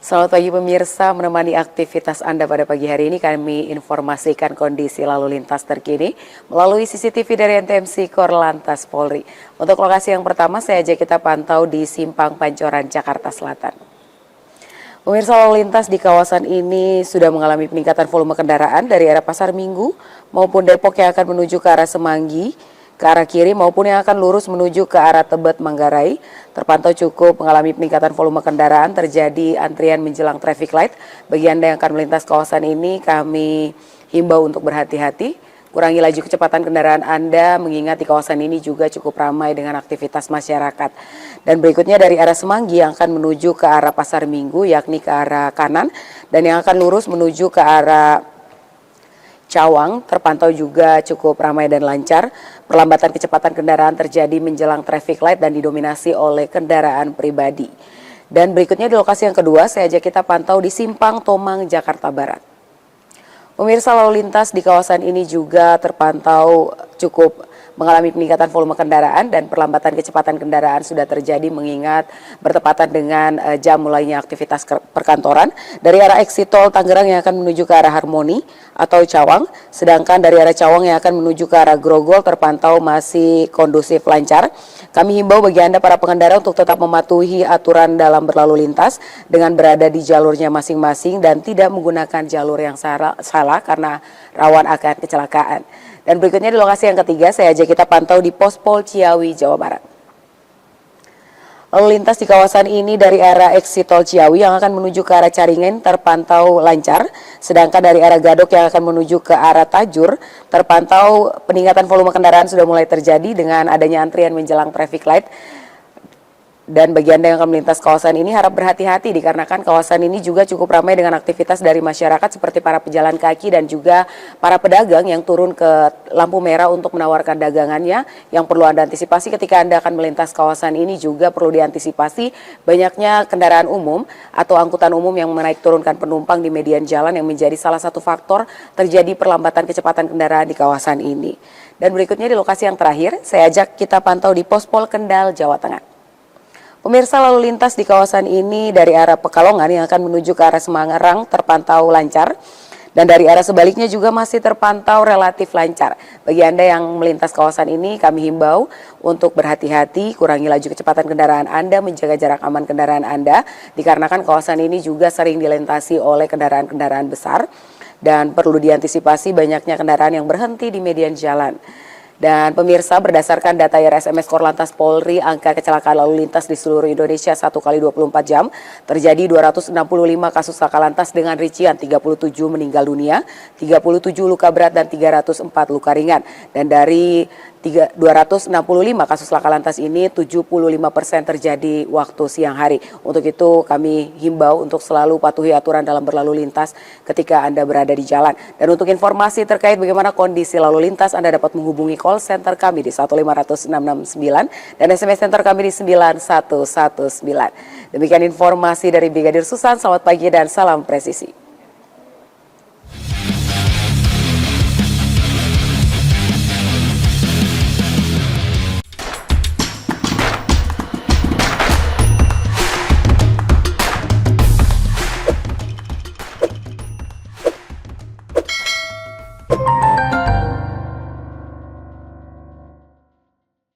Selamat pagi pemirsa, menemani aktivitas Anda pada pagi hari ini kami informasikan kondisi lalu lintas terkini melalui CCTV dari NTMC Korlantas Polri. Untuk lokasi yang pertama saya ajak kita pantau di Simpang Pancoran, Jakarta Selatan. Pemirsa, lalu lintas di kawasan ini sudah mengalami peningkatan volume kendaraan dari arah Pasar Minggu maupun Depok yang akan menuju ke arah Semanggi, ke arah kiri maupun yang akan lurus menuju ke arah Tebet Manggarai. Terpantau cukup mengalami peningkatan volume kendaraan, terjadi antrian menjelang traffic light. Bagi Anda yang akan melintas kawasan ini, kami himbau untuk berhati-hati. Kurangi laju kecepatan kendaraan Anda, mengingat di kawasan ini juga cukup ramai dengan aktivitas masyarakat. Dan berikutnya dari arah Semanggi yang akan menuju ke arah Pasar Minggu, yakni ke arah kanan, dan yang akan lurus menuju ke arah Cawang, terpantau juga cukup ramai dan lancar. Perlambatan kecepatan kendaraan terjadi menjelang traffic light dan didominasi oleh kendaraan pribadi. Dan berikutnya di lokasi yang kedua, saya ajak kita pantau di Simpang Tomang, Jakarta Barat. Pemirsa, lalu lintas di kawasan ini juga terpantau cukup mengalami peningkatan volume kendaraan dan perlambatan kecepatan kendaraan sudah terjadi mengingat bertepatan dengan jam mulainya aktivitas perkantoran dari arah exit tol Tangerang yang akan menuju ke arah Harmoni atau Cawang, sedangkan dari arah Cawang yang akan menuju ke arah Grogol terpantau masih kondusif lancar. Kami himbau bagi Anda para pengendara untuk tetap mematuhi aturan dalam berlalu lintas dengan berada di jalurnya masing-masing dan tidak menggunakan jalur yang salah karena rawan akan kecelakaan. Dan berikutnya di lokasi yang ketiga, saya ajak kita pantau di Pospol Ciawi, Jawa Barat. Lalu lintas di kawasan ini dari arah exit tol Ciawi yang akan menuju ke arah Caringin terpantau lancar, sedangkan dari arah Gadok yang akan menuju ke arah Tajur terpantau peningkatan volume kendaraan sudah mulai terjadi dengan adanya antrian menjelang traffic light. Dan bagi Anda yang akan melintas kawasan ini harap berhati-hati dikarenakan kawasan ini juga cukup ramai dengan aktivitas dari masyarakat seperti para pejalan kaki dan juga para pedagang yang turun ke lampu merah untuk menawarkan dagangannya. Yang perlu Anda antisipasi ketika Anda akan melintas kawasan ini juga perlu diantisipasi banyaknya kendaraan umum atau angkutan umum yang menaik turunkan penumpang di median jalan yang menjadi salah satu faktor terjadi perlambatan kecepatan kendaraan di kawasan ini. Dan berikutnya di lokasi yang terakhir, saya ajak kita pantau di Pospol Kendal, Jawa Tengah. Pemirsa, lalu lintas di kawasan ini dari arah Pekalongan yang akan menuju ke arah Semarang terpantau lancar. Dan dari arah sebaliknya juga masih terpantau relatif lancar. Bagi Anda yang melintas kawasan ini, kami himbau untuk berhati-hati, kurangi laju kecepatan kendaraan Anda, menjaga jarak aman kendaraan Anda. Dikarenakan kawasan ini juga sering dilintasi oleh kendaraan-kendaraan besar. Dan perlu diantisipasi banyaknya kendaraan yang berhenti di median jalan. Dan pemirsa, berdasarkan data RSMS Korlantas Polri, angka kecelakaan lalu lintas di seluruh Indonesia 1 kali 24 jam terjadi 265 kasus laka lantas dengan rincian 37 meninggal dunia, 37 luka berat dan 304 luka ringan. Dan dari 265 kasus laka lantas ini 75% terjadi waktu siang hari. Untuk itu kami himbau untuk selalu patuhi aturan dalam berlalu lintas ketika Anda berada di jalan. Dan untuk informasi terkait bagaimana kondisi lalu lintas, Anda dapat menghubungi call center kami di 1500669 dan SMS center kami di 9119. Demikian informasi dari Brigadir Susan, selamat pagi dan salam presisi.